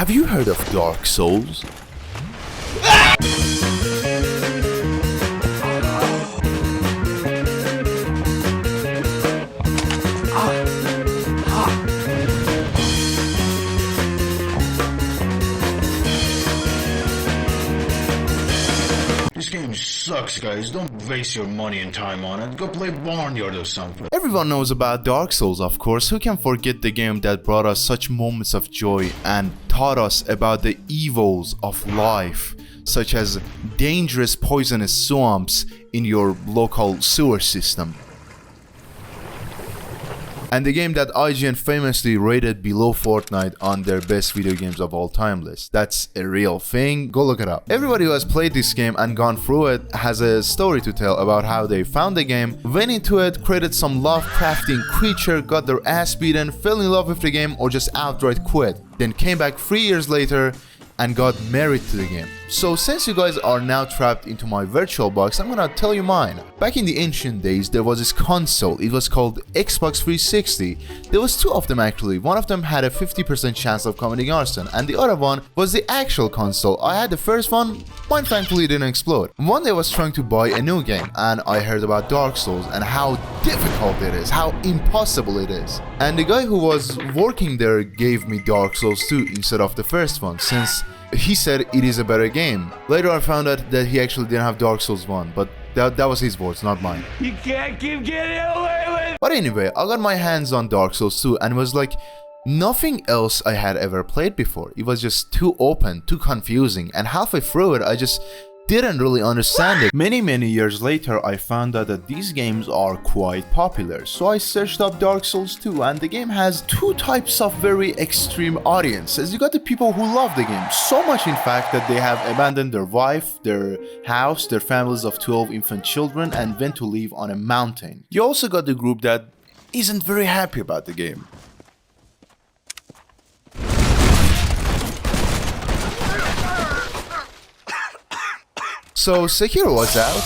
Have you heard of Dark Souls? This game sucks, guys. Don't waste your money and time on it. Go play Barnyard or something. Everyone knows about Dark Souls, of course. Who can forget the game that brought us such moments of joy and taught us about the evils of life, such as dangerous poisonous swamps in your local sewer system. And the game that IGN famously rated below Fortnite on their best video games of all time list. That's a real thing, go look it up. Everybody who has played this game and gone through it has a story to tell about how they found the game, went into it, created some Lovecraftian creature, got their ass beaten, fell in love with the game, or just outright quit. Then came back 3 years later and got married to the game. So since you guys are now trapped into my virtual box, I'm gonna tell you mine. Back in the ancient days, there was this console. It was called Xbox 360. There was two of them actually. One of them had a 50% chance of committing arson, and the other one was the actual console. I had the first one, mine thankfully didn't explode. One day I was trying to buy a new game, and I heard about Dark Souls and how difficult it is, how impossible it is. And the guy who was working there gave me Dark Souls 2 instead of the first one, since he said it is a better game. Later I found out that he actually didn't have Dark Souls 1, but that was his words, not mine. You can't keep getting away with. But anyway, I got my hands on Dark Souls 2 and it was like nothing else I had ever played before. It was just too open, too confusing, and halfway through it I just didn't really understand it. Many years later I found out that these games are quite popular, so I searched up Dark Souls 2, and the game has two types of very extreme audiences. You got the people who love the game so much, in fact, that they have abandoned their wife, their house, their families of 12 infant children and went to live on a mountain. You also got the group that isn't very happy about the game. So Sekiro was out,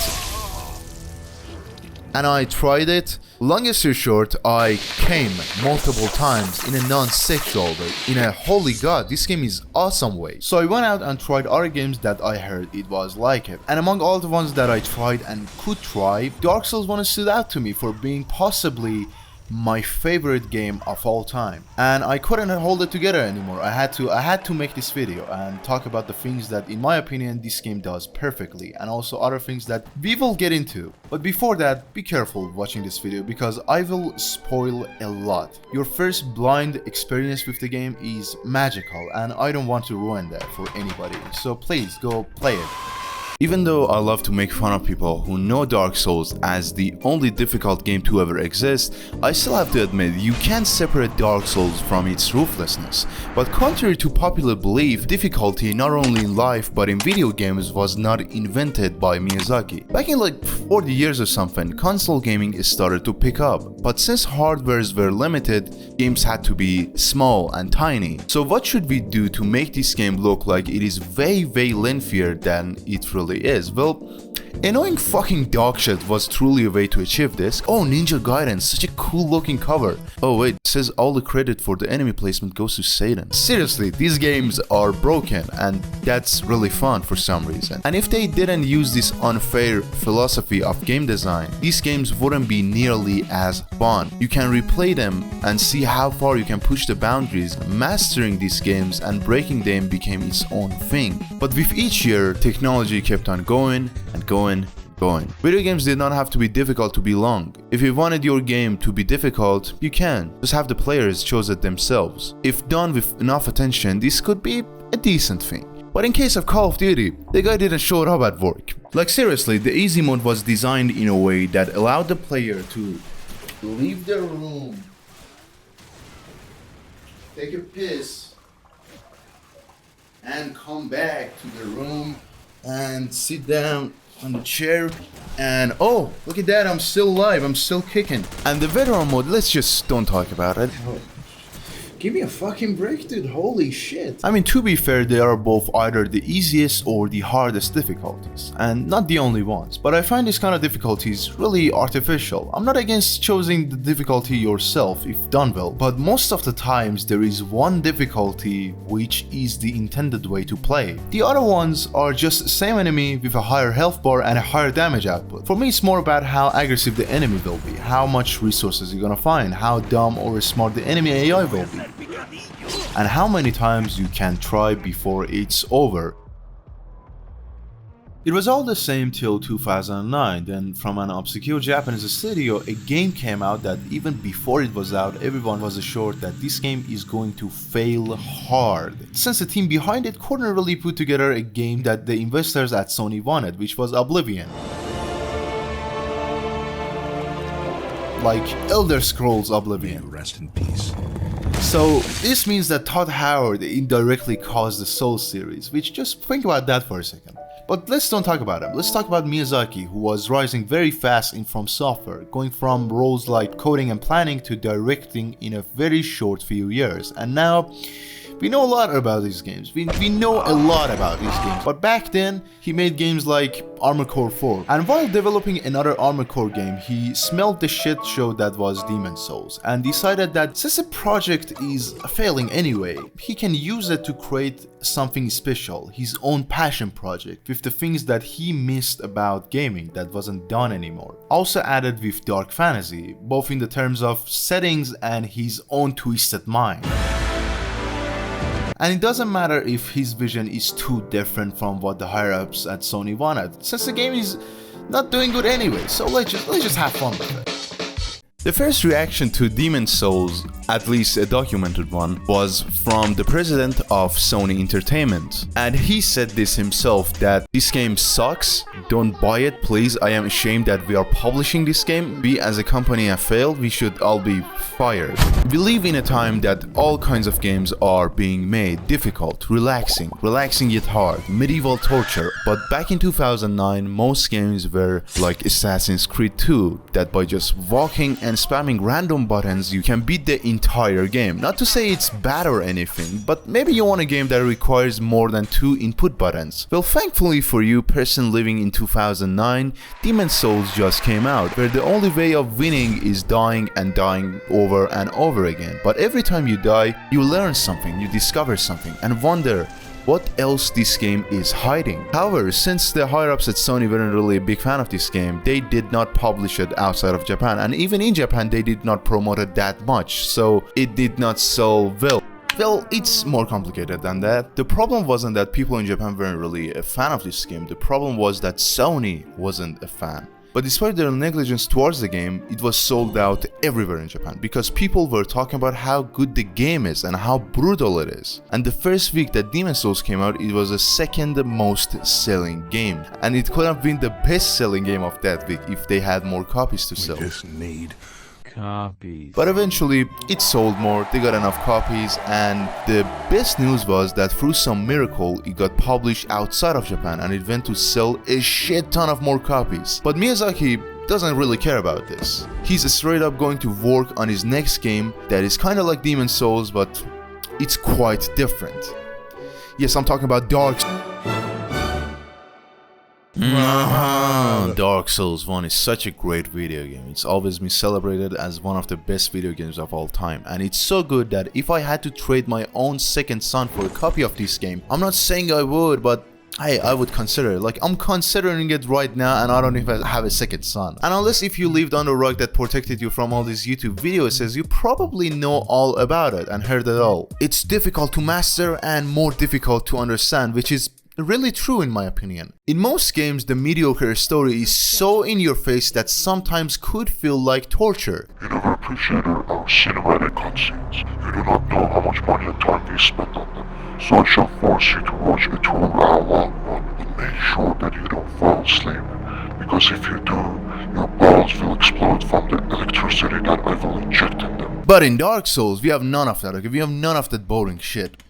and I tried it. Long story short, I came multiple times in a non-sexual way, in a holy god, this game is awesome way. So I went out and tried other games that I heard it was like it. And among all the ones that I tried and could try, Dark Souls 1 stood out to me for being possibly my favorite game of all time, and I couldn't hold it together anymore. I had to make this video and talk about the things that in my opinion this game does perfectly, and also other things that we will get into. But before that, be careful watching this video because I will spoil a lot. Your first blind experience with the game is magical and I don't want to ruin that for anybody, so please go play it. Even though I love to make fun of people who know Dark Souls as the only difficult game to ever exist, I still have to admit you can't separate Dark Souls from its ruthlessness. But contrary to popular belief, difficulty not only in life but in video games was not invented by Miyazaki. Back in like 40 years or something, console gaming started to pick up, but since hardwares were limited, games had to be small and tiny. So what should we do to make this game look like it is way lengthier than it really is? Well, annoying fucking dog shit was truly a way to achieve this. Oh, Ninja Gaiden, such a cool looking cover. Oh wait, it says all the credit for the enemy placement goes to Satan. Seriously, these games are broken and that's really fun for some reason. And if they didn't use this unfair philosophy of game design, these games wouldn't be nearly as fun. You can replay them and see how far you can push the boundaries. Mastering these games and breaking them became its own thing. But with each year, technology kept on going and going. Video games did not have to be difficult to be long. If you wanted your game to be difficult, you can. Just have the players choose it themselves. If done with enough attention, this could be a decent thing. But in case of Call of Duty, the guy didn't show up at work. Like seriously, the easy mode was designed in a way that allowed the player to leave their room, take a piss, and come back to the room and sit down on the chair and oh, look at that, I'm still alive, I'm still kicking. And the veteran mode, let's just don't talk about it. Give me a fucking break, dude. Holy shit. I mean, to be fair, they are both either the easiest or the hardest difficulties, and not the only ones. But I find these kind of difficulties really artificial. I'm not against choosing the difficulty yourself if done well, but most of the times there is one difficulty which is the intended way to play. The other ones are just the same enemy with a higher health bar and a higher damage output. For me, it's more about how aggressive the enemy will be, how much resources you're gonna find, how dumb or smart the enemy AI will be, and how many times you can try before it's over. It was all the same till 2009, then from an obscure Japanese studio, a game came out that even before it was out, everyone was assured that this game is going to fail hard, since the team behind it couldn't really put together a game that the investors at Sony wanted, which was Oblivion. Like Elder Scrolls Oblivion. Rest in peace. So this means that Todd Howard indirectly caused the Souls series, which just think about that for a second. But let's don't talk about him, let's talk about Miyazaki, who was rising very fast in From Software, going from roles like coding and planning to directing in a very short few years, and now we know a lot about these games. We know a lot about these games. But back then, he made games like Armored Core 4. And while developing another Armored Core game, he smelled the shit show that was Demon's Souls and decided that since the project is failing anyway, he can use it to create something special, his own passion project, with the things that he missed about gaming that wasn't done anymore. Also added with dark fantasy, both in the terms of settings and his own twisted mind. And it doesn't matter if his vision is too different from what the higher-ups at Sony wanted, since the game is not doing good anyway, so let's just have fun with it. The first reaction to Demon's Souls, at least a documented one, was from the president of Sony Entertainment. And he said this himself, that this game sucks, don't buy it please, I am ashamed that we are publishing this game, we as a company have failed, we should all be fired. We live in a time that all kinds of games are being made difficult, relaxing yet hard, medieval torture, but back in 2009 most games were like Assassin's Creed 2, that by just walking and spamming random buttons you can beat the entire game. Not to say it's bad or anything, but maybe you want a game that requires more than 2 input buttons. Well, thankfully for you, person living in 2009, Demon's Souls just came out, where the only way of winning is dying and dying over and over again. But every time you die, you learn something, you discover something, and wonder what else this game is hiding. However, since the higher-ups at Sony weren't really a big fan of this game, they did not publish it outside of Japan, and even in Japan they did not promote it that much, so it did not sell well. Well, it's more complicated than that. The problem wasn't that people in Japan weren't really a fan of this game, the problem was that Sony wasn't a fan. But despite their negligence towards the game, it was sold out everywhere in Japan because people were talking about how good the game is and how brutal it is. And the first week that Demon's Souls came out, it was the second most selling game. And it could have been the best selling game of that week if they had more copies to sell. We just need copies. But eventually, it sold more, they got enough copies, and the best news was that through some miracle, it got published outside of Japan and it went to sell a shit ton of more copies. But Miyazaki doesn't really care about this. He's straight up going to work on his next game that is kinda like Demon's Souls, but it's quite different. Yes, I'm talking about Dark Souls 1 is such a great video game. It's always been celebrated as one of the best video games of all time, and it's so good that if I had to trade my own second son for a copy of this game, I'm not saying I would, but hey, I would consider it. Like, I'm considering it right now, and I don't even have a second son. And unless if you lived under a rug that protected you from all these YouTube videos, you probably know all about it and heard it all. It's difficult to master and more difficult to understand, which is really true in my opinion. In most games, the mediocre story is so in your face that sometimes could feel like torture. You never appreciated our cinematic cutscenes. You do not know how much money and time we spent on them. So I shall force you to watch a 2-hour long one and make sure that you don't fall asleep. Because if you do, your balls will explode from the electricity that I will inject in them. But in Dark Souls, we have none of that, okay? We have none of that boring shit.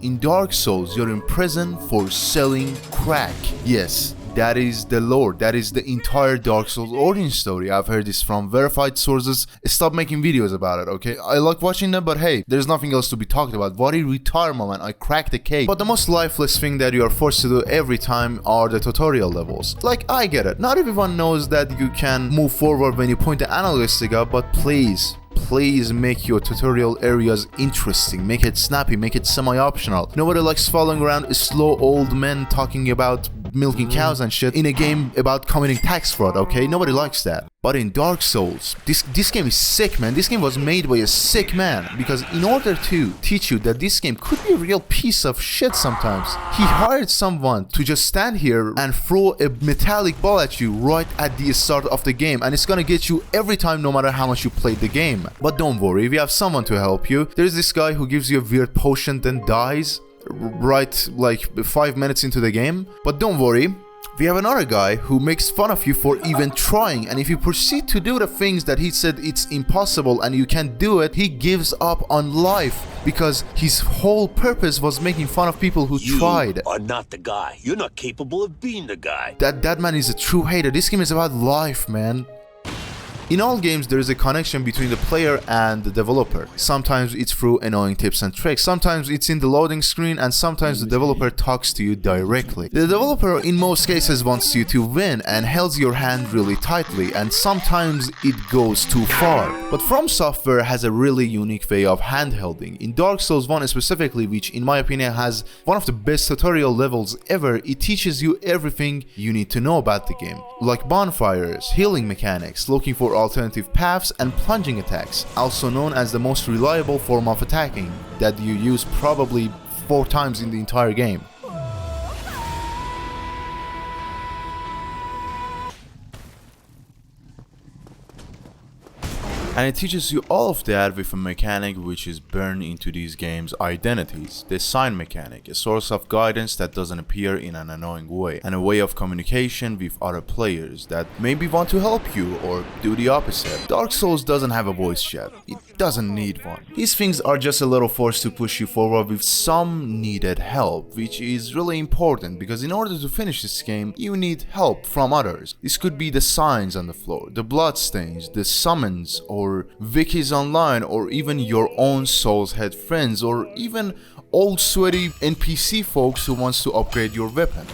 In Dark Souls, you're in prison for selling crack. Yes, That is the lore. That is the entire Dark Souls origin story. I've heard this from verified sources. Stop making videos about it, okay? I like watching them, but hey, there's nothing else to be talked about. What a retire moment. I cracked the cake. But the most lifeless thing that you are forced to do every time are the tutorial levels. Like, I get it. Not everyone knows that you can move forward when you point the analog stick up, but please make your tutorial areas interesting, make it snappy, make it semi-optional. Nobody likes following around slow old men talking about milking cows and shit in a game about committing tax fraud, okay? Nobody likes that. But in Dark Souls, this game is sick, man. This game was made by a sick man, because in order to teach you that this game could be a real piece of shit sometimes, he hired someone to just stand here and throw a metallic ball at you right at the start of the game, and it's gonna get you every time no matter how much you played the game. But don't worry, we have someone to help you. There's this guy who gives you a weird potion then dies right like 5 minutes into the game. But don't worry, we have another guy who makes fun of you for even trying, and if you proceed to do the things that he said it's impossible and you can't do it, he gives up on life, because his whole purpose was making fun of people who tried. You are not the guy. You're not capable of being the guy. That man is a true hater. This game is about life, man. In all games, there is a connection between the player and the developer. Sometimes it's through annoying tips and tricks, sometimes it's in the loading screen, and sometimes the developer talks to you directly. The developer in most cases wants you to win and holds your hand really tightly, and sometimes it goes too far. But From Software has a really unique way of handholding. In Dark Souls 1 specifically, which in my opinion has one of the best tutorial levels ever, it teaches you everything you need to know about the game, like bonfires, healing mechanics, looking for alternative paths, and plunging attacks, also known as the most reliable form of attacking that you use probably 4 times in the entire game. And it teaches you all of that with a mechanic which is burned into these games' identities. The sign mechanic, a source of guidance that doesn't appear in an annoying way, and a way of communication with other players that maybe want to help you or do the opposite. Dark Souls doesn't have a voice chat. It doesn't need one. These things are just a little force to push you forward with some needed help, which is really important, because in order to finish this game, you need help from others. This could be the signs on the floor, the bloodstains, the summons, or wikis online, or even your own Souls Head friends, or even old sweaty NPC folks who wants to upgrade your weapon.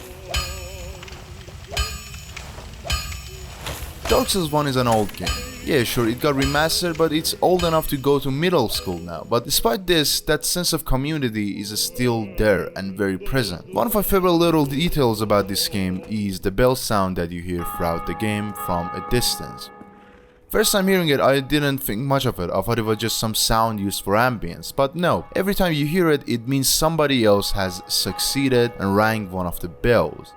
Dark Souls 1 is an old game. Yeah, sure, it got remastered, but it's old enough to go to middle school now. But despite this, that sense of community is still there and very present. One of my favorite little details about this game is the bell sound that you hear throughout the game from a distance. First time hearing it, I didn't think much of it. I thought it was just some sound used for ambience. But no, every time you hear it, it means somebody else has succeeded and rang one of the bells.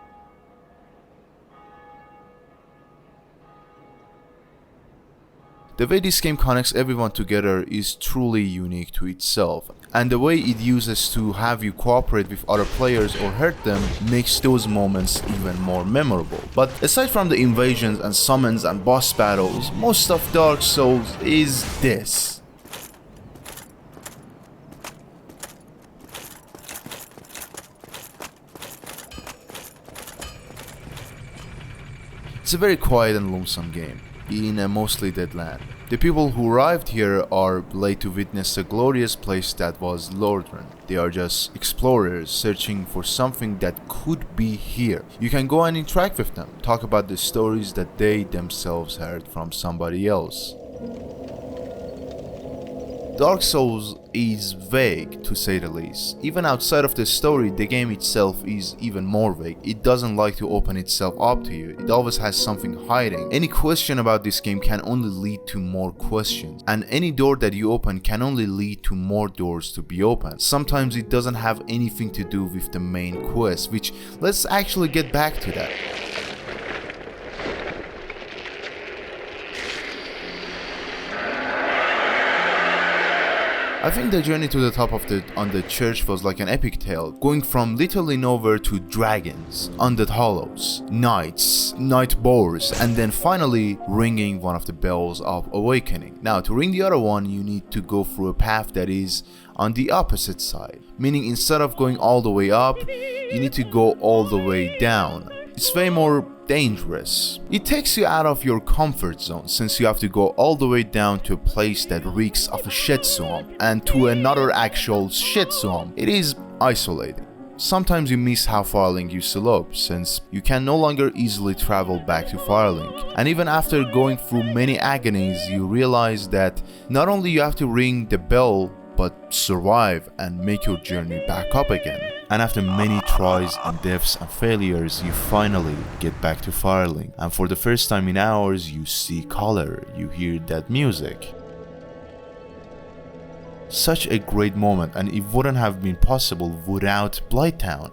The way this game connects everyone together is truly unique to itself, and the way it uses to have you cooperate with other players or hurt them makes those moments even more memorable. But aside from the invasions and summons and boss battles, most of Dark Souls is this. It's a very quiet and lonesome game in a mostly dead land. The people who arrived here are late to witness a glorious place that was Lordran. They are just explorers searching for something that could be here. You can go and interact with them, talk about the stories that they themselves heard from somebody else. Dark Souls is vague, to say the least. Even outside of the story, the game itself is even more vague. It doesn't like to open itself up to you. It always has something hiding. Any question about this game can only lead to more questions, and any door that you open can only lead to more doors to be opened. Sometimes it doesn't have anything to do with the main quest, which let's actually get back to that. I think the journey to the top of the church was like an epic tale, going from literally nowhere to dragons, undead hollows, knights, night boars, and then finally ringing one of the bells of awakening. Now, to ring the other one, you need to go through a path that is on the opposite side, meaning instead of going all the way up, you need to go all the way down. it's way more dangerous. It takes you out of your comfort zone since you have to go all the way down to a place that reeks of a shit swamp and to another actual shit swamp. It is isolating. Sometimes you miss how Firelink used to look, since you can no longer easily travel back to Firelink. And even after going through many agonies, you realize that not only you have to ring the bell, but survive and make your journey back up again. And after many tries and deaths and failures, you finally get back to Firelink. And for the first time in hours, you see color, you hear that music. Such a great moment, and it wouldn't have been possible without Blighttown.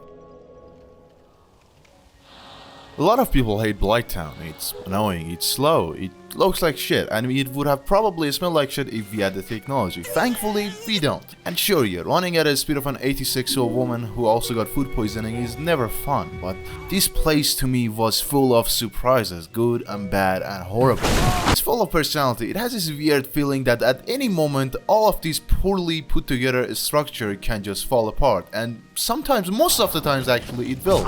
A lot of people hate Blighttown. It's annoying, it's slow, it looks like shit, and it would have probably smelled like shit if we had the technology. Thankfully, we don't. And sure, yeah, running at a speed of an 86-year-old woman who also got food poisoning is never fun, but this place to me was full of surprises, good and bad and horrible. It's full of personality. It has this weird feeling that at any moment, all of this poorly put together structure can just fall apart, and sometimes, most of the times actually, it will.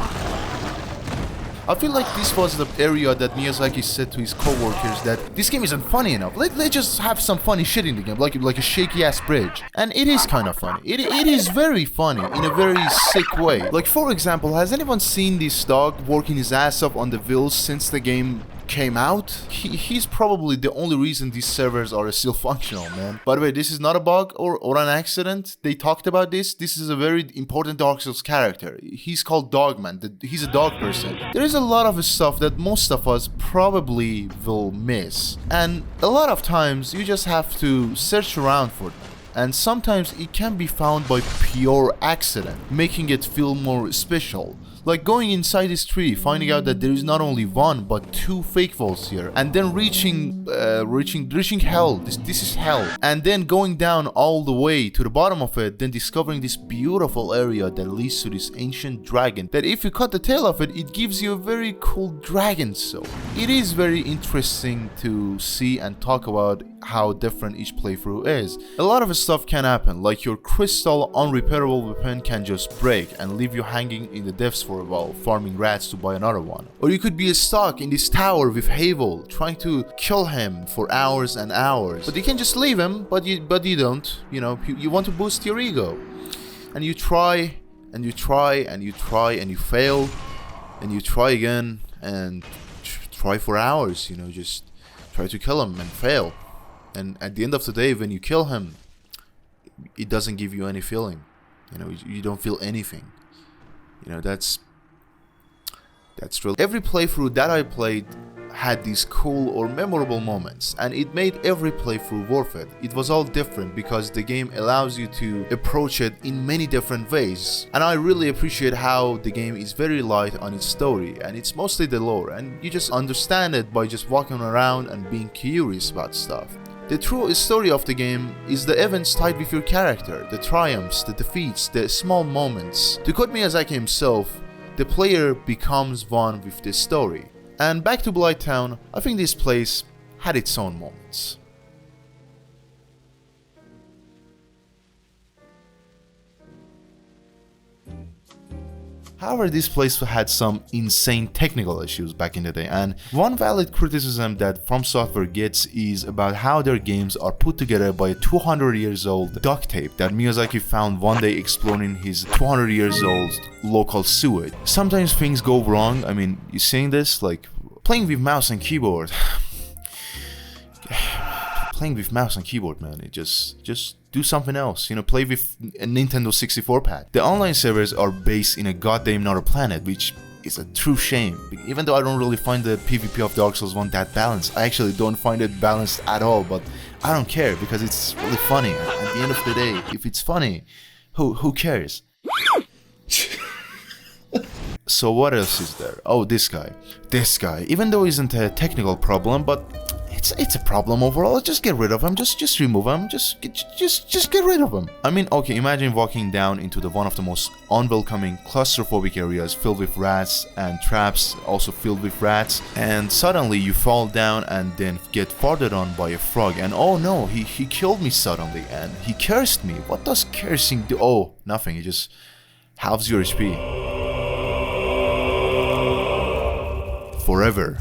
I feel like this was the area that Miyazaki said to his co-workers that this game isn't funny enough. Let's just have some funny shit in the game, like a shaky ass bridge. And it is kind of funny. It is very funny in a very sick way. Like, for example, has anyone seen this dog working his ass off on the wheels since the game came out? He's probably the only reason these servers are still functional, man. By the way, this is not a bug or an accident. They talked about this. This is a very important Dark Souls character. He's called Dogman. He's a dog person. There is a lot of stuff that most of us probably will miss. And a lot of times you just have to search around for them. And sometimes it can be found by pure accident, making it feel more special. Like going inside this tree, finding out that there is not only one but two fake walls here, and then reaching hell. This is hell, and then going down all the way to the bottom of it, then discovering this beautiful area that leads to this ancient dragon. That if you cut the tail of it, it gives you a very cool dragon soul. It is very interesting to see and talk about how different each playthrough is. A lot of stuff can happen, like your crystal unrepairable weapon can just break and leave you hanging in the depths for a while, farming rats to buy another one. Or you could be stuck in this tower with Havel, trying to kill him for hours and hours. But you can just leave him, but you don't. You know, you want to boost your ego. And you try, and you try, and you try, and you fail, and you try again, and try for hours, you know, just try to kill him and fail. And at the end of the day, when you kill him, it doesn't give you any feeling. You know, you don't feel anything. You know, that's real. Every playthrough that I played had these cool or memorable moments, and it made every playthrough worth it. It was all different because the game allows you to approach it in many different ways. And I really appreciate how the game is very light on its story, and it's mostly the lore, and you just understand it by just walking around and being curious about stuff. The true story of the game is the events tied with your character, the triumphs, the defeats, the small moments. To quote Miyazaki himself, the player becomes one with this story. And back to Blighttown, I think this place had its own moments. However, this place had some insane technical issues back in the day, and one valid criticism that From Software gets is about how their games are put together by a 200 years old duct tape that Miyazaki found one day exploring his 200 years old local sewage. Sometimes things go wrong. I mean, you seeing this? Like, playing with mouse and keyboard. Playing with mouse and keyboard, man, it just do something else, you know, play with a Nintendo 64 pad. The online servers are based in a goddamn another planet, which is a true shame. Even though I don't really find the PvP of Dark Souls 1 that balanced, I actually don't find it balanced at all, but I don't care because it's really funny. At the end of the day, if it's funny, who cares? So what else is there? Oh, this guy, even though it isn't a technical problem, but it's a problem overall. Just get rid of him. Just remove him. Just get rid of him. I mean, okay, imagine walking down into one of the most unwelcoming, claustrophobic areas filled with rats and traps also filled with rats, and suddenly you fall down and then get farted on by a frog, and oh no, he killed me suddenly and he cursed me. What does cursing do? Oh, nothing. It just halves your HP. forever.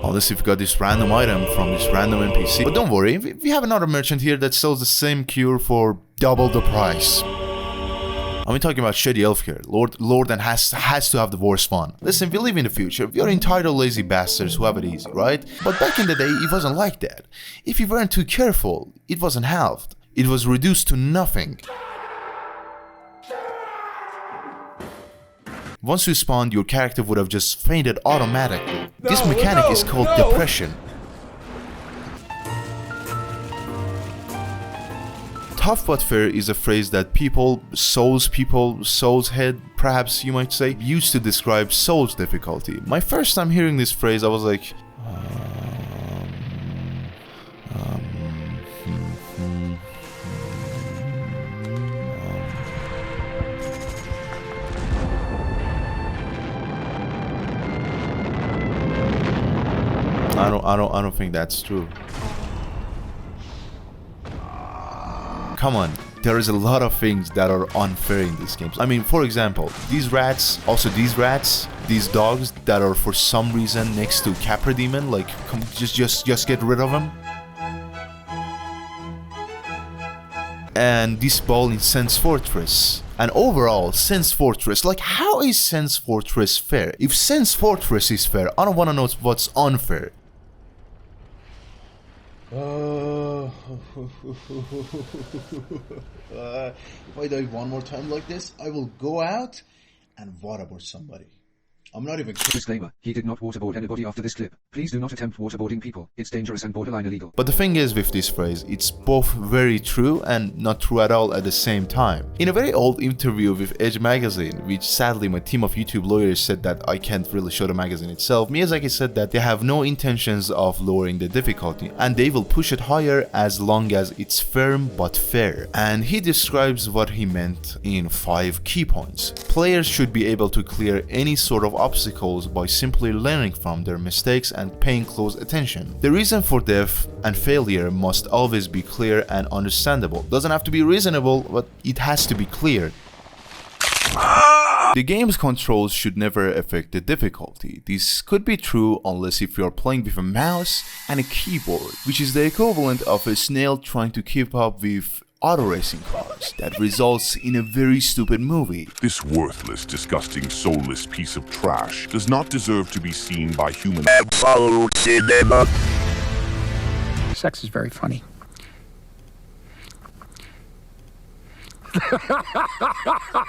Unless you've got this random item from this random NPC. But don't worry, we have another merchant here that sells the same cure for double the price. I'm talking about shitty healthcare. Lord and has to have the worst fun. Listen, we live in the future. We are entitled lazy bastards who have it easy, right? But back in the day, it wasn't like that. If you weren't too careful, it wasn't halved. It was reduced to nothing. Once you spawned, your character would have just fainted automatically. This mechanic is called depression. Tough but fair is a phrase that Souls head, perhaps you might say, used to describe Souls difficulty. My first time hearing this phrase, I was like, I don't think that's true. Come on, there is a lot of things that are unfair in these games. I mean, for example, these rats, these dogs that are for some reason next to Capra Demon, like, just get rid of them. And this ball in Sense Fortress. And overall, Sense Fortress, like, how is Sense Fortress fair? If Sense Fortress is fair, I don't want to know what's unfair. If I die one more time like this, I will go out and waterboard somebody. I'm not even kidding. Disclaimer, he did not waterboard anybody after this clip. Please do not attempt waterboarding people. It's dangerous and borderline illegal. But the thing is with this phrase, it's both very true and not true at all at the same time. In a very old interview with Edge magazine, which sadly my team of YouTube lawyers said that I can't really show the magazine itself, Miyazaki said that they have no intentions of lowering the difficulty and they will push it higher as long as it's firm but fair. And he describes what he meant in 5 key points. Players should be able to clear any sort of obstacles by simply learning from their mistakes and paying close attention. The reason for death and failure must always be clear and understandable. Doesn't have to be reasonable, but it has to be clear. The game's controls should never affect the difficulty. This could be true unless if you are playing with a mouse and a keyboard, which is the equivalent of a snail trying to keep up with auto racing cars. That results in a very stupid movie. This worthless, disgusting, soulless piece of trash does not deserve to be seen by human cinema. Sex is very funny.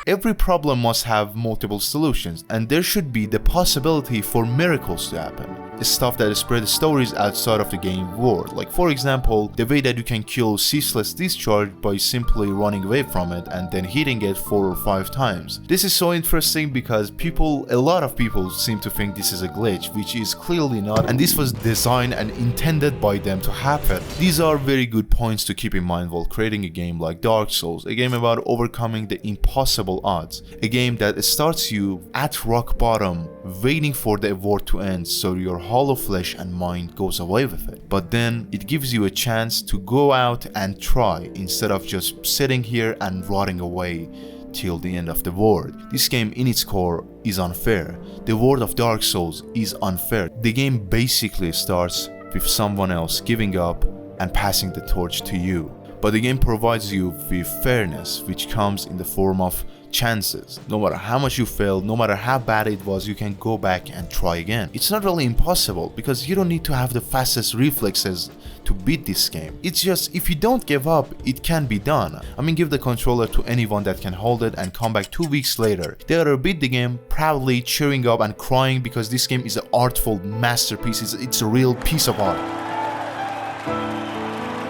Every problem must have multiple solutions, and there should be the possibility for miracles to happen. Stuff that spread stories outside of the game world, like for example, the way that you can kill ceaseless discharge by simply running away from it and then hitting it 4 or 5 times. This is so interesting because a lot of people seem to think this is a glitch, which is clearly not, and this was designed and intended by them to happen. These are very good points to keep in mind while creating a game like Dark Souls, a game about overcoming the impossible odds, a game that starts you at rock bottom, waiting for the award to end so your hollow flesh and mind goes away with it. But then it gives you a chance to go out and try instead of just sitting here and rotting away till the end of the world. This game in its core is unfair. The world of Dark Souls is unfair. The game basically starts with someone else giving up and passing the torch to you. But the game provides you with fairness, which comes in the form of chances. No matter how much you failed, no matter how bad it was, you can go back and try again. It's not really impossible because you don't need to have the fastest reflexes to beat this game. It's just if you don't give up, it can be done. I mean, give the controller to anyone that can hold it and come back 2 weeks later. They'll beat the game proudly, cheering up and crying because this game is an artful masterpiece. It's a real piece of art.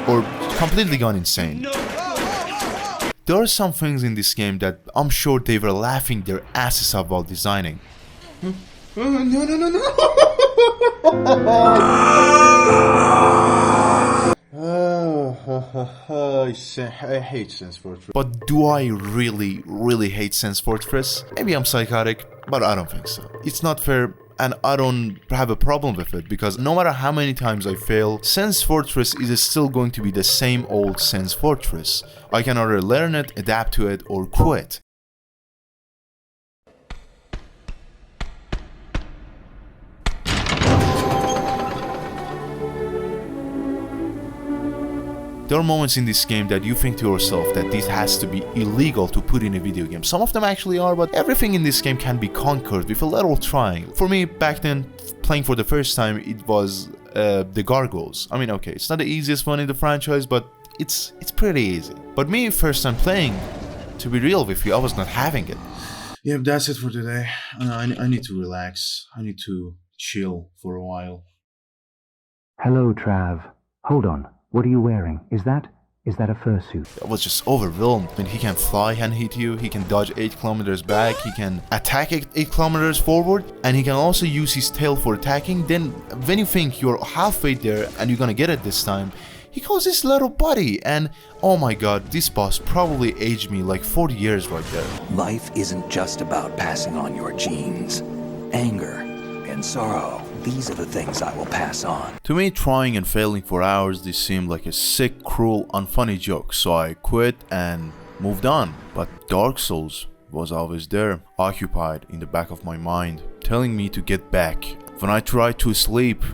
Or completely gone insane. There are some things in this game that I'm sure they were laughing their asses off while designing. I hate Sense Fortress. But do I really hate Sense Fortress? Maybe I'm psychotic, but I don't think so. It's not fair. And I don't have a problem with it because no matter how many times I fail, Sense Fortress is still going to be the same old Sense Fortress. I can either learn it, adapt to it, or quit. There are moments in this game that you think to yourself that this has to be illegal to put in a video game. Some of them actually are, but everything in this game can be conquered with a little trying. For me, back then, playing for the first time, it was the gargoyles. I mean, okay, it's not the easiest one in the franchise, but it's pretty easy. But me, first time playing, to be real with you, I was not having it. Yep, that's it for today. I need to relax. I need to chill for a while. Hello, Trav. Hold on. What are you wearing? Is that a fursuit? I was just overwhelmed. I mean, he can fly and hit you, he can dodge 8 kilometers back, he can attack 8 kilometers forward, and he can also use his tail for attacking. Then, when you think you're halfway there and you're gonna get it this time, he calls his little buddy, and oh my god, this boss probably aged me like 40 years right there. Life isn't just about passing on your genes. Anger and sorrow, these are the things I will pass on. To me, trying and failing for hours, this seemed like a sick, cruel, unfunny joke, so I quit and moved on. But Dark Souls was always there, occupied in the back of my mind, telling me to get back. When I tried to sleep,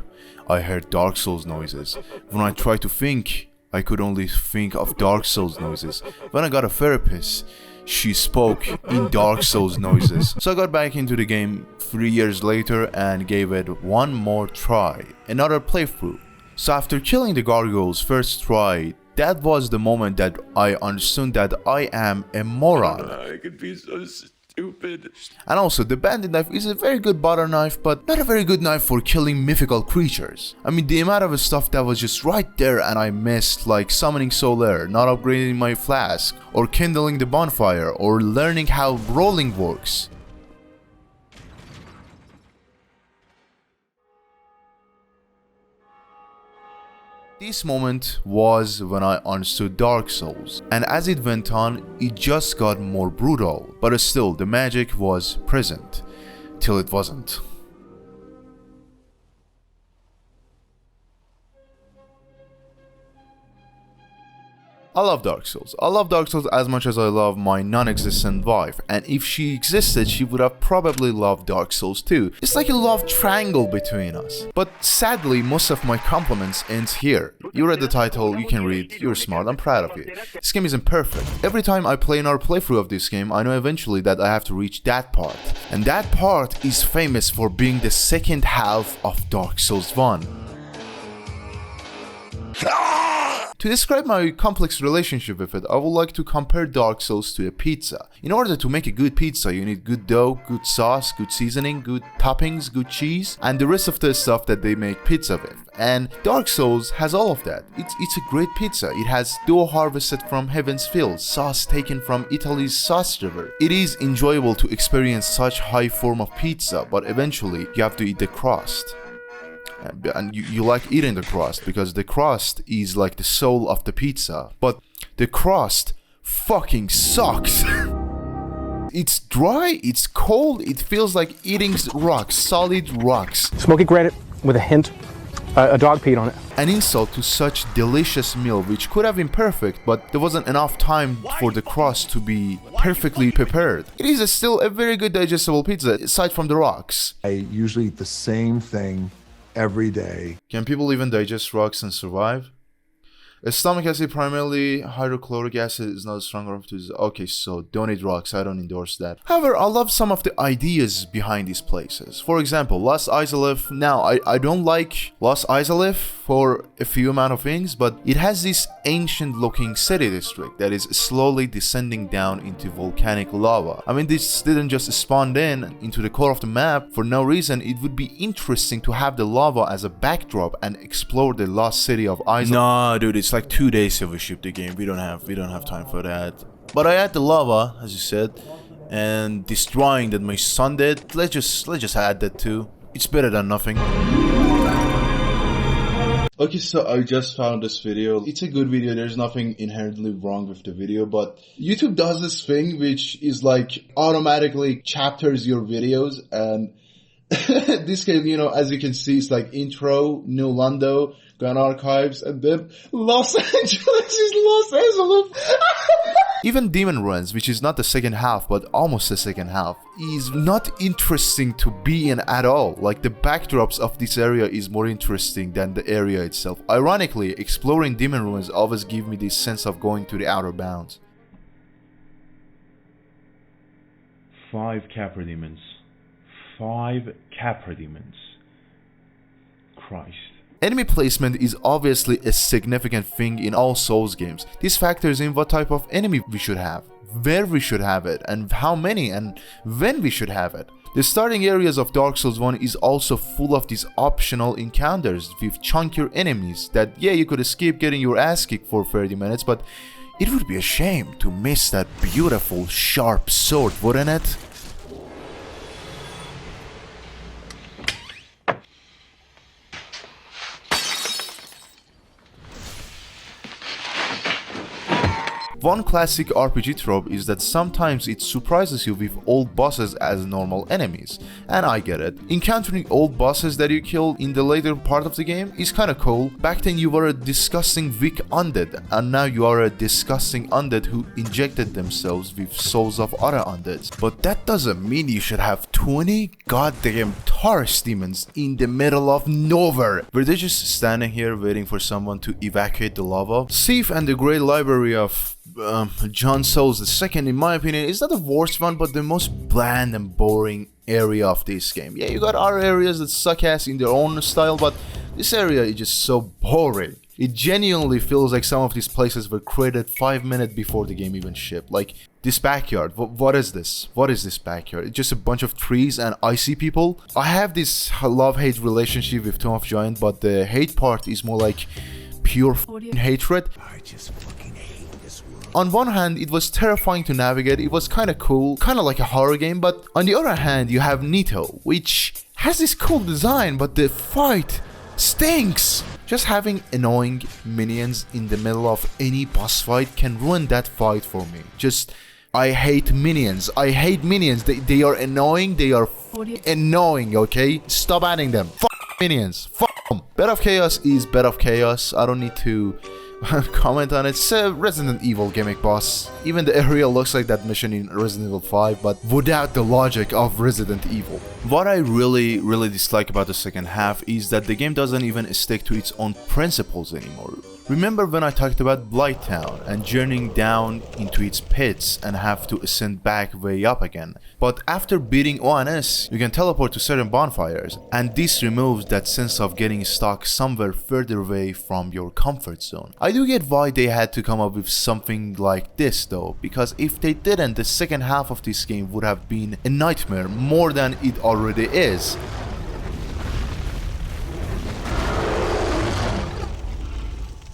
I heard Dark Souls noises. When I tried to think, I could only think of Dark Souls noises. When I got a therapist, she spoke in Dark Souls noises. So I got back into the game 3 years later and gave it one more try, another playthrough. So after killing the gargoyles first try, that was the moment that I understood that I am a moron. I could be so stupid. And also, the bandit knife is a very good butter knife, but not a very good knife for killing mythical creatures. I mean, the amount of stuff that was just right there and I missed, like summoning soul air, not upgrading my flask, or kindling the bonfire, or learning how rolling works. This moment was when I understood Dark Souls, and as it went on, it just got more brutal, but still the magic was present, till it wasn't. I love Dark Souls. I love Dark Souls as much as I love my non-existent wife, and if she existed, she would have probably loved Dark Souls too. It's like a love triangle between us. But sadly, most of my compliments ends here. You read the title, you can read, you're smart, I'm proud of you. This game isn't perfect. Every time I play another playthrough of this game, I know eventually that I have to reach that part. And that part is famous for being the second half of Dark Souls 1. To describe my complex relationship with it, I would like to compare Dark Souls to a pizza. In order to make a good pizza, you need good dough, good sauce, good seasoning, good toppings, good cheese, and the rest of the stuff that they make pizza with. And Dark Souls has all of that. It's a great pizza. It has dough harvested from heaven's fields, sauce taken from Italy's sauce river. It is enjoyable to experience such high form of pizza, but eventually you have to eat the crust. And you like eating the crust because the crust is like the soul of the pizza, but the crust fucking sucks. It's dry, it's cold, it feels like eating rocks, solid rocks. Smoky granite with a hint, a dog peed on it. An insult to such delicious meal, which could have been perfect, but there wasn't enough time for the crust to be perfectly prepared. It is still a very good digestible pizza, aside from the rocks. I usually eat the same thing every day. Can people even digest rocks and survive? A stomach acid, primarily hydrochloric acid, is not strong enough to... Okay, so don't eat rocks, I don't endorse that. However, I love some of the ideas behind these places. For example, Los Izalith. Now, I don't like Los Izalith for a few amount of things, but it has this ancient looking city district that is slowly descending down into volcanic lava. I mean, this didn't just spawn into the core of the map for no reason. It would be interesting to have the lava as a backdrop and explore the lost city of Izalith. Nah, dude, it's like 2 days till we ship the game. We don't have time for that. But I had the lava, as you said, and destroying that my son did. Let's just add that too. It's better than nothing. Okay, so I just found this video. It's a good video. There's nothing inherently wrong with the video, but YouTube does this thing which is like automatically chapters your videos, and this game, you know, as you can see, it's like intro, New Lando, Gun Archives, and then Los Angeles is Los Angeles. Even Demon Ruins, which is not the second half but almost the second half, is not interesting to be in at all. Like, the backdrops of this area is more interesting than the area itself. Ironically, exploring Demon Ruins always give me this sense of going to the outer bounds. 5 Capra Demons. 5 Capra Demons. Christ. Enemy placement is obviously a significant thing in all Souls games. This factors in what type of enemy we should have, where we should have it, and how many and when we should have it. The starting areas of Dark Souls 1 is also full of these optional encounters with chunkier enemies that, yeah, you could escape getting your ass kicked for 30 minutes, but it would be a shame to miss that beautiful sharp sword, wouldn't it? One classic RPG trope is that sometimes it surprises you with old bosses as normal enemies, and I get it. Encountering old bosses that you kill in the later part of the game is kinda cool. Back then you were a disgusting weak undead, and now you are a disgusting undead who injected themselves with souls of other undeads. But that doesn't mean you should have 20 goddamn Taurus demons in the middle of nowhere. Were they just standing here waiting for someone to evacuate the lava? Sif and the Great Library of John Souls II, in my opinion, is not the worst one, but the most bland and boring area of this game. Yeah, you got other areas that suck ass in their own style, but this area is just so boring. It genuinely feels like some of these places were created 5 minutes before the game even shipped. Like, this backyard, what is this? What is this backyard? It's just a bunch of trees and icy people. I have this love-hate relationship with Tomb of Giant, but the hate part is more like pure hatred. I just fucking hate this world. On one hand, it was terrifying to navigate, it was kinda cool, kinda like a horror game, but on the other hand, you have Nito, which has this cool design, but the fight stinks! Just having annoying minions in the middle of any boss fight can ruin that fight for me. I hate minions. I hate minions. They are annoying. They are annoying, okay? Stop adding them. Minions. Them. Bed of Chaos is Bed of Chaos. I don't need to comment on it. It's a Resident Evil gimmick boss. Even the area looks like that mission in Resident Evil 5, but without the logic of Resident Evil. What I really dislike about the second half is that the game doesn't even stick to its own principles anymore. Remember when I talked about Blighttown and journeying down into its pits and have to ascend back way up again? But after beating ONS, you can teleport to certain bonfires, and this removes that sense of getting stuck somewhere further away from your comfort zone. I do get why they had to come up with something like this though, because if they didn't, the second half of this game would have been a nightmare more than it already is.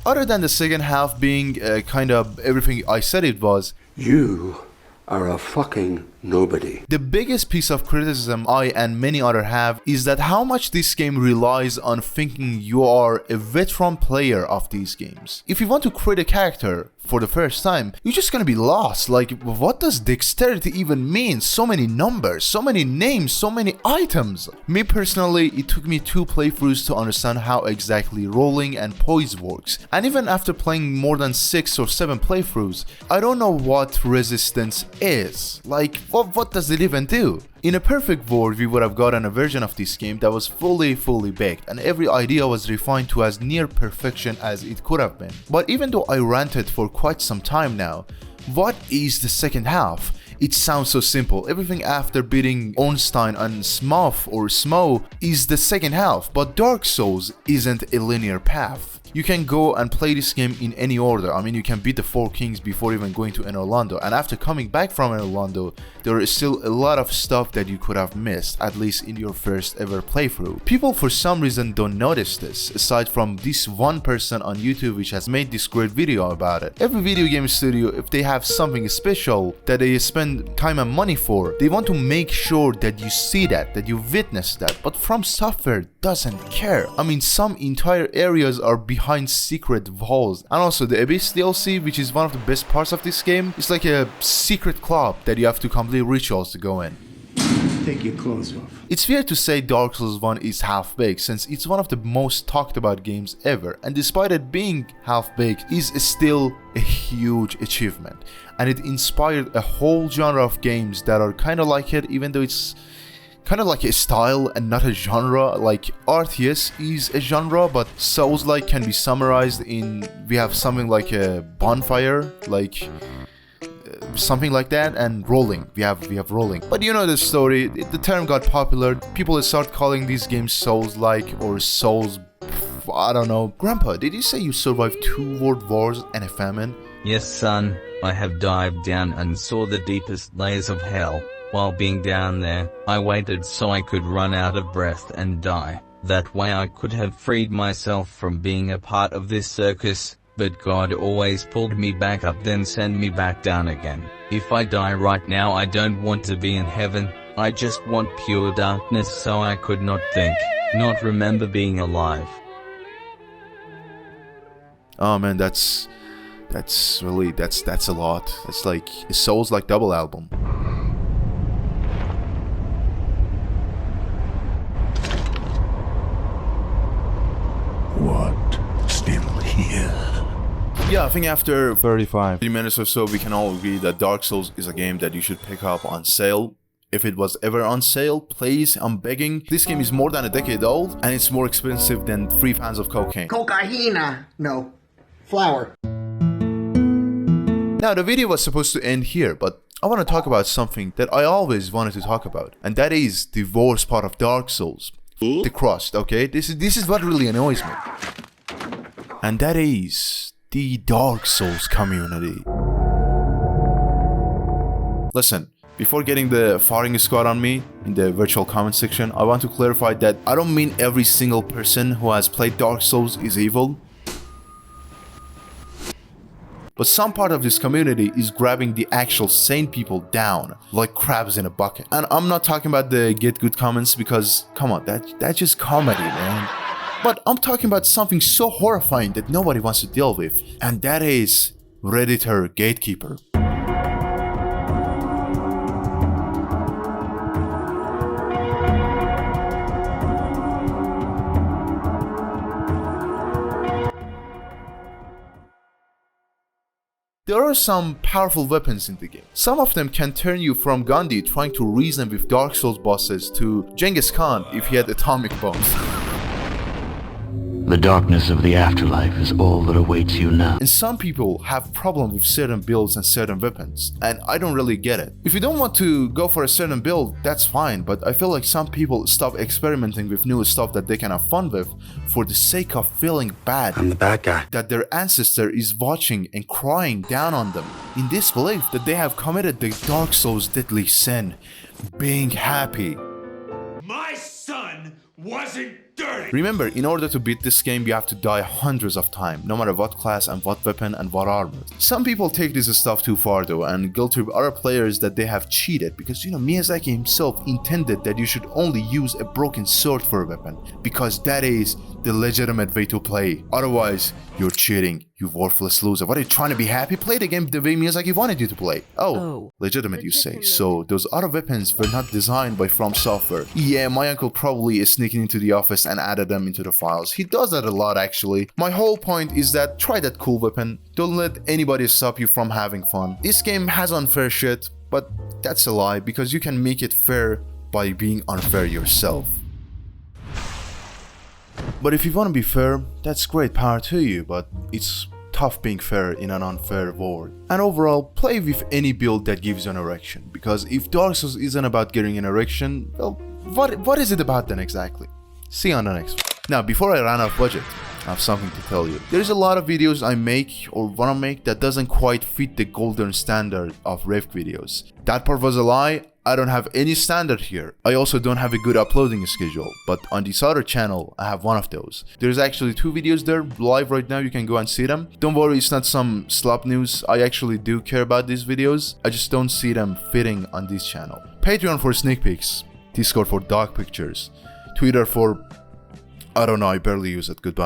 Other than the second half being kind of everything I said it was, you are a fucking nobody. The biggest piece of criticism I and many others have is that how much this game relies on thinking you are a veteran player of these games. If you want to create a character for the first time, you're just gonna be lost. Like, what does dexterity even mean? So many numbers, so many names, so many items. Me personally, it took me 2 playthroughs to understand how exactly rolling and poise works. And even after playing more than 6 or 7 playthroughs, I don't know what resistance is. Like, what does it even do? In a perfect world, we would have gotten a version of this game that was fully baked, and every idea was refined to as near perfection as it could have been. But even though I ranted for quite some time now, what is the second half? It sounds so simple. Everything after beating Ornstein and Smough or Smo is the second half, but Dark Souls isn't a linear path. You can go and play this game in any order. I mean, you can beat the 4 kings before even going to Eno Londo, and after coming back from Eno Londo, there is still a lot of stuff that you could have missed, at least in your first ever playthrough. People for some reason don't notice this, aside from this one person on YouTube which has made this great video about it. Every video game studio, if they have something special that they spend time and money for, they want to make sure that you see that you witness that, but From Software doesn't care. I mean, some entire areas are behind secret walls, and also the Abyss DLC, which is one of the best parts of this game, is like a secret club that you have to complete rituals to go in. take your clothes off. It's fair to say Dark Souls 1 is half-baked since it's one of the most talked about games ever, and despite it being half-baked, is still a huge achievement. And it inspired a whole genre of games that are kind of like it, even though it's kind of like a style and not a genre. Like RTS is a genre, but Souls-like can be summarized in, we have something like a bonfire, like something like that, and rolling. We have rolling. But you know the story. The term got popular. People start calling these games Souls-like or Souls. I don't know. Grandpa, did you say you survived 2 world wars and a famine? Yes, son. I have dived down and saw the deepest layers of hell. While being down there, I waited so I could run out of breath and die. That way I could have freed myself from being a part of this circus. But God always pulled me back up then sent me back down again. If I die right now I don't want to be in heaven, I just want pure darkness so I could not think, not remember being alive. Oh man, that's really, that's a lot. It's like a Souls-like double album. What? Still here? Yeah, I think after 35 minutes or so, we can all agree that Dark Souls is a game that you should pick up on sale. If it was ever on sale, please, I'm begging. This game is more than a decade old, and it's more expensive than 3 pounds of cocaine. Cocaine. No. Flour. Now, the video was supposed to end here, but I want to talk about something that I always wanted to talk about, and that is the worst part of Dark Souls. The crust, okay? This is what really annoys me. And that is the Dark Souls community. Listen, before getting the firing squad on me in the virtual comment section, I want to clarify that I don't mean every single person who has played Dark Souls is evil. But some part of this community is grabbing the actual sane people down like crabs in a bucket. And I'm not talking about the get good comments because, come on, that's just comedy, man. But I'm talking about something so horrifying that nobody wants to deal with, and that is Redditor Gatekeeper. There are some powerful weapons in the game. Some of them can turn you from Gandhi trying to reason with Dark Souls bosses to Genghis Khan if he had atomic bombs. The darkness of the afterlife is all that awaits you now. And some people have problems with certain builds and certain weapons, and I don't really get it. If you don't want to go for a certain build, that's fine, but I feel like some people stop experimenting with new stuff that they can have fun with for the sake of feeling bad. I'm the bad guy. That their ancestor is watching and crying down on them in disbelief that they have committed the Dark Souls deadly sin, being happy. My son wasn't dirty. Remember, in order to beat this game, you have to die hundreds of times, no matter what class and what weapon and what armor. Some people take this stuff too far though and guilt trip other players that they have cheated because, you know, Miyazaki himself intended that you should only use a broken sword for a weapon because that is the legitimate way to play. Otherwise, you're cheating, you worthless loser. What are you trying to be happy? Play the game the way Miyazaki wanted you to play. Oh, legitimate you say. So those other weapons were not designed by From Software. Yeah, my uncle probably is sneaking into the office and added them into the files. He does that a lot actually. My whole point is that try that cool weapon. Don't let anybody stop you from having fun. This game has unfair shit, but that's a lie because you can make it fair by being unfair yourself. But if you want to be fair, that's great, power to you, but it's tough being fair in an unfair world. And overall, play with any build that gives you an erection, because if Dark Souls isn't about getting an erection, well, what is it about then exactly? See you on the next one. Now, before I run out of budget, I have something to tell you. There's a lot of videos I make or wanna make that doesn't quite fit the golden standard of Rev videos. That part was a lie. I don't have any standard here. I also don't have a good uploading schedule, but on this other channel, I have one of those. There's actually 2 videos there live right now, you can go and see them. Don't worry, it's not some slop news. I actually do care about these videos. I just don't see them fitting on this channel. Patreon for sneak peeks, Discord for dog pictures, Twitter for, I don't know, I barely use it. Goodbye.